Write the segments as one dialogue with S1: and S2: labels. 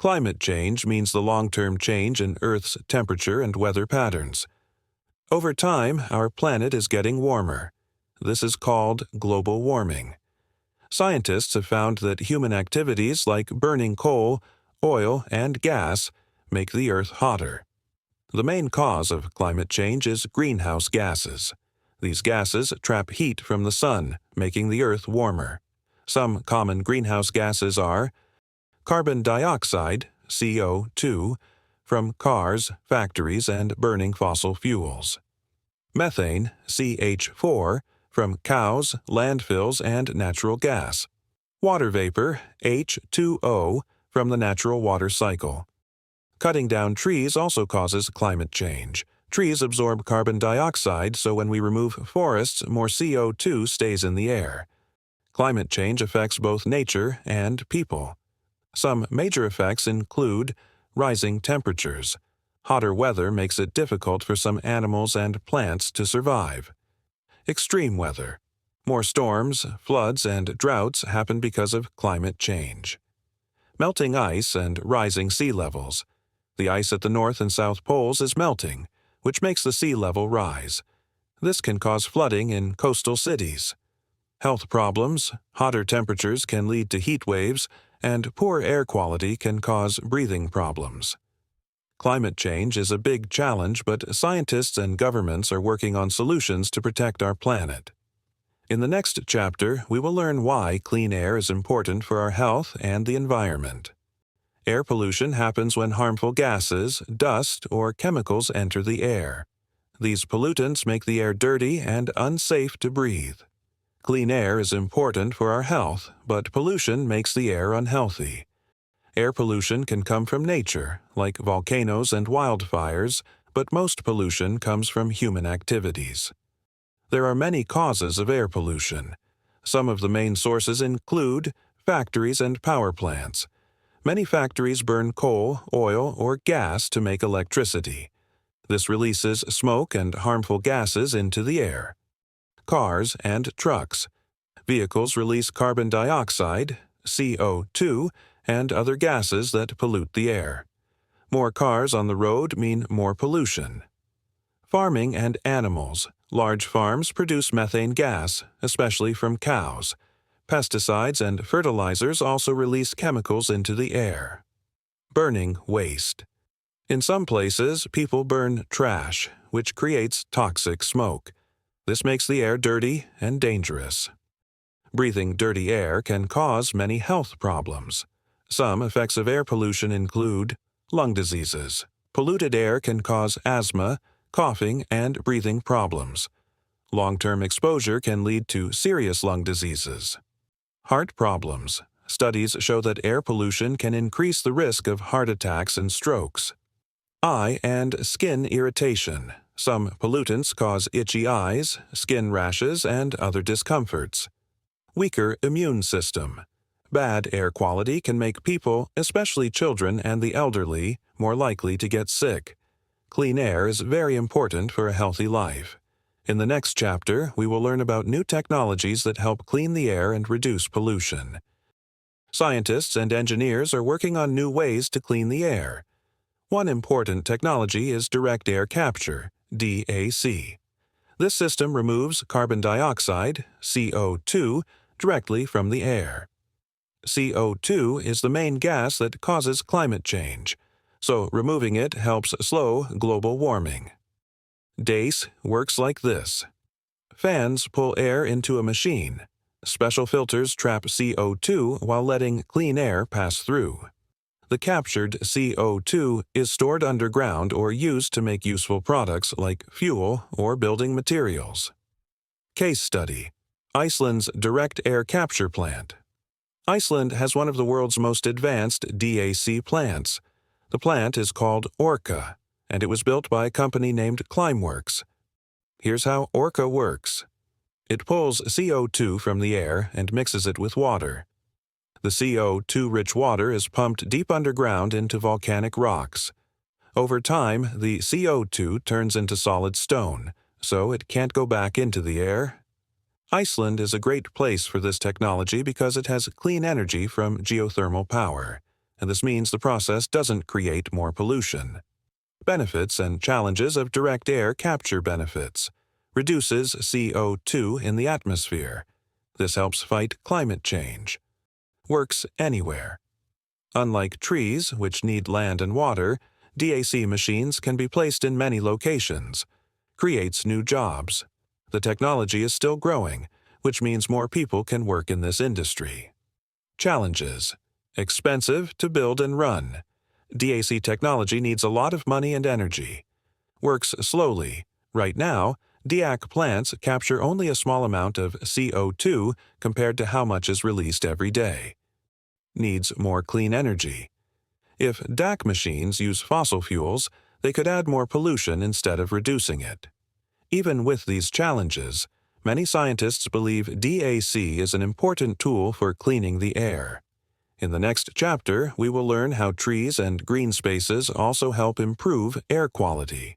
S1: Climate change means the long-term change in Earth's temperature and weather patterns. Over time, our planet is getting warmer. This is called global warming. Scientists have found that human activities like burning coal, oil, and gas make the Earth hotter. The main cause of climate change is greenhouse gases. These gases trap heat from the sun, making the Earth warmer. Some common greenhouse gases are carbon dioxide, CO2, from cars, factories, and burning fossil fuels. Methane, CH4, from cows, landfills, and natural gas. Water vapor, H2O, from the natural water cycle. Cutting down trees also causes climate change. Trees absorb carbon dioxide, so when we remove forests, more CO2 stays in the air. Climate change affects both nature and people. Some major effects include rising temperatures. Hotter weather makes it difficult for some animals and plants to survive. Extreme weather. More storms, floods, and droughts happen because of climate change. Melting ice and rising sea levels. The ice at the North and South Poles is melting, which makes the sea level rise. This can cause flooding in coastal cities. Health problems. Hotter temperatures can lead to heat waves, and poor air quality can cause breathing problems. Climate change is a big challenge, but scientists and governments are working on solutions to protect our planet. In the next chapter, we will learn why clean air is important for our health and the environment. Air pollution happens when harmful gases, dust, or chemicals enter the air. These pollutants make the air dirty and unsafe to breathe. Clean air is important for our health, but pollution makes the air unhealthy. Air pollution can come from nature, like volcanoes and wildfires, but most pollution comes from human activities. There are many causes of air pollution. Some of the main sources include factories and power plants. Many factories burn coal, oil, or gas to make electricity. This releases smoke and harmful gases into the air. Cars and trucks. Vehicles release carbon dioxide, CO2, and other gases that pollute the air. More cars on the road mean more pollution. Farming and animals. Large farms produce methane gas, especially from cows. Pesticides and fertilizers also release chemicals into the air. Burning waste. In some places, people burn trash, which creates toxic smoke. This makes the air dirty and dangerous. Breathing dirty air can cause many health problems. Some effects of air pollution include lung diseases. Polluted air can cause asthma, coughing, and breathing problems. Long-term exposure can lead to serious lung diseases. Heart problems. Studies show that air pollution can increase the risk of heart attacks and strokes. Eye and skin irritation. Some pollutants cause itchy eyes, skin rashes, and other discomforts. Weaker immune system. Bad air quality can make people, especially children and the elderly, more likely to get sick. Clean air is very important for a healthy life. In the next chapter, we will learn about new technologies that help clean the air and reduce pollution. Scientists and engineers are working on new ways to clean the air. One important technology is direct air capture, DAC. This system removes carbon dioxide, CO2, directly from the air. CO2 is the main gas that causes climate change, so removing it helps slow global warming. DAC works like this. Fans pull air into a machine. Special filters trap CO2 while letting clean air pass through. The captured CO2 is stored underground or used to make useful products like fuel or building materials. Case study: Iceland's direct air capture plant. Iceland has one of the world's most advanced DAC plants. The plant is called Orca, and it was built by a company named Climeworks. Here's how Orca works. It pulls CO2 from the air and mixes it with water. The CO2-rich water is pumped deep underground into volcanic rocks. Over time, the CO2 turns into solid stone, so it can't go back into the air. Iceland is a great place for this technology because it has clean energy from geothermal power. and this means the process doesn't create more pollution. Benefits and challenges of direct air capture benefits. Reduces CO2 in the atmosphere. This helps fight climate change. Works anywhere. Unlike trees, which need land and water, DAC machines can be placed in many locations. Creates new jobs. The technology is still growing, which means more people can work in this industry. Challenges. Expensive to build and run. DAC technology needs a lot of money and energy. Works slowly. Right now, DAC plants capture only a small amount of CO2 compared to how much is released every day. Needs more clean energy. If DAC machines use fossil fuels, they could add more pollution instead of reducing it. Even with these challenges, many scientists believe DAC is an important tool for cleaning the air. In the next chapter, we will learn how trees and green spaces also help improve air quality.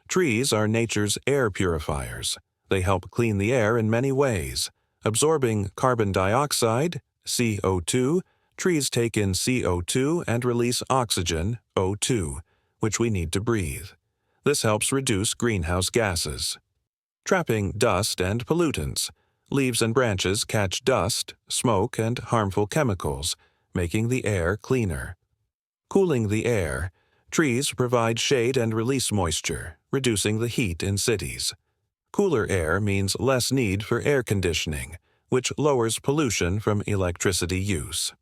S1: Trees are nature's air purifiers. They help clean the air in many ways. Absorbing carbon dioxide, CO2, trees take in CO2 and release oxygen, O2, which we need to breathe. This helps reduce greenhouse gases. Trapping dust and pollutants. Leaves and branches catch dust, smoke, and harmful chemicals, making the air cleaner. Cooling the air. Trees provide shade and release moisture, reducing the heat in cities. Cooler air means less need for air conditioning, which lowers pollution from electricity use.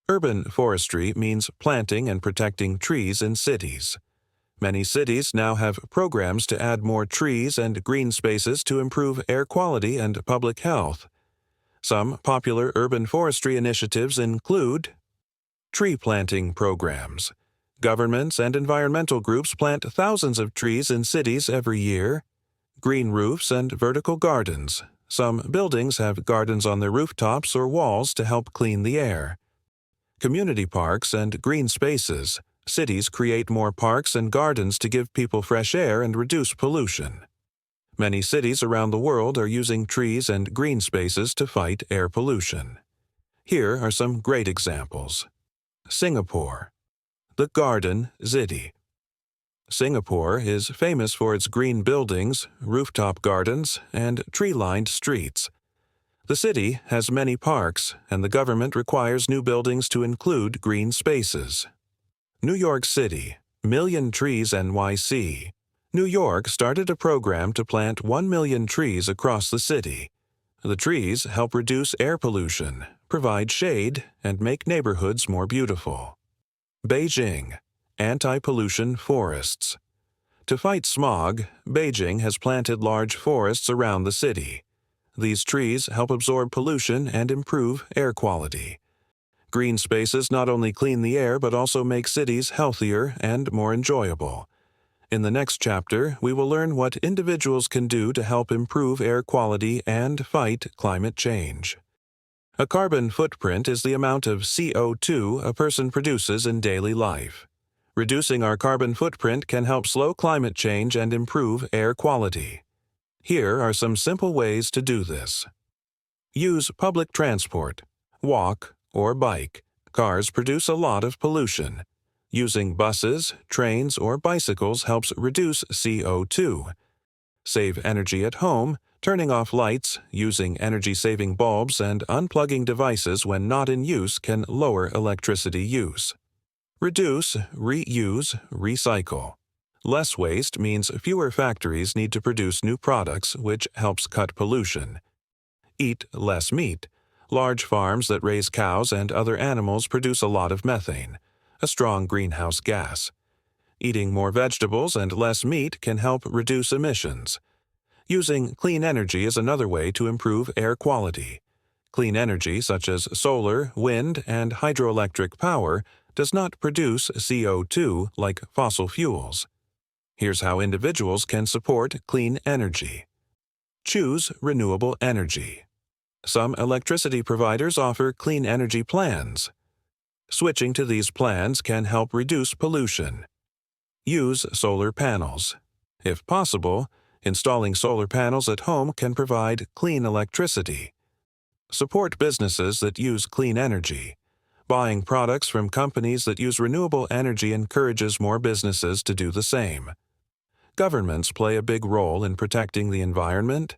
S1: Urban forestry means planting and protecting trees in cities. Many cities now have programs to add more trees and green spaces to improve air quality and public health. Some popular urban forestry initiatives include tree planting programs. Governments and environmental groups plant thousands of trees in cities every year. Green roofs and vertical gardens. Some buildings have gardens on their rooftops or walls to help clean the air. Community parks and green spaces. Cities create more parks and gardens to give people fresh air and reduce pollution. Many cities around the world are using trees and green spaces to fight air pollution. Here are some great examples. Singapore. The Garden City. Singapore is famous for its green buildings, rooftop gardens, and tree-lined streets. The city has many parks, and the government requires new buildings to include green spaces. New York City, Million Trees NYC. New York started a program to plant 1 million trees across the city. The trees help reduce air pollution, provide shade, and make neighborhoods more beautiful. Beijing, anti-pollution forests. To fight smog, Beijing has planted large forests around the city. These trees help absorb pollution and improve air quality. Green spaces not only clean the air but also make cities healthier and more enjoyable. In the next chapter, we will learn what individuals can do to help improve air quality and fight climate change. A carbon footprint is the amount of CO2 a person produces in daily life. Reducing our carbon footprint can help slow climate change and improve air quality. Here are some simple ways to do this. Use public transport. Walk or bike. Cars produce a lot of pollution. Using buses, trains, or bicycles helps reduce CO2. Save energy at home. Turning off lights, using energy-saving bulbs, and unplugging devices when not in use can lower electricity use. Reduce, reuse, recycle. Less waste means fewer factories need to produce new products, which helps cut pollution. Eat less meat. Large farms that raise cows and other animals produce a lot of methane, a strong greenhouse gas. Eating more vegetables and less meat can help reduce emissions. Using clean energy is another way to improve air quality. Clean energy, such as solar, wind, and hydroelectric power, does not produce CO2 like fossil fuels. Here's how individuals can support clean energy. Choose renewable energy. Some electricity providers offer clean energy plans. Switching to these plans can help reduce pollution. Use solar panels. If possible, installing solar panels at home can provide clean electricity. Support businesses that use clean energy. Buying products from companies that use renewable energy encourages more businesses to do the same. Governments play a big role in protecting the environment.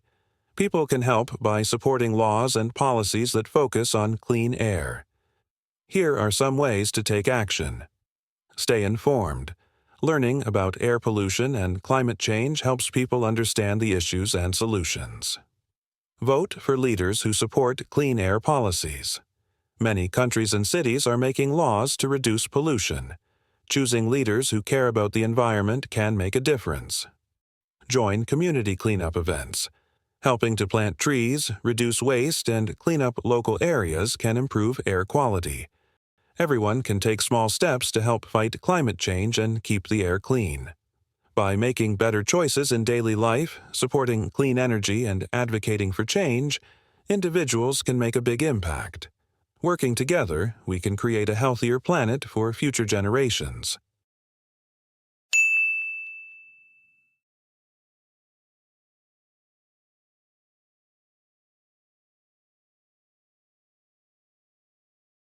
S1: People can help by supporting laws and policies that focus on clean air. Here are some ways to take action. Stay informed. Learning about air pollution and climate change helps people understand the issues and solutions. Vote for leaders who support clean air policies. Many countries and cities are making laws to reduce pollution. Choosing leaders who care about the environment can make a difference. Join community cleanup events. Helping to plant trees, reduce waste, and clean up local areas can improve air quality. Everyone can take small steps to help fight climate change and keep the air clean. By making better choices in daily life, supporting clean energy, and advocating for change, individuals can make a big impact. Working together, we can create a healthier planet for future generations.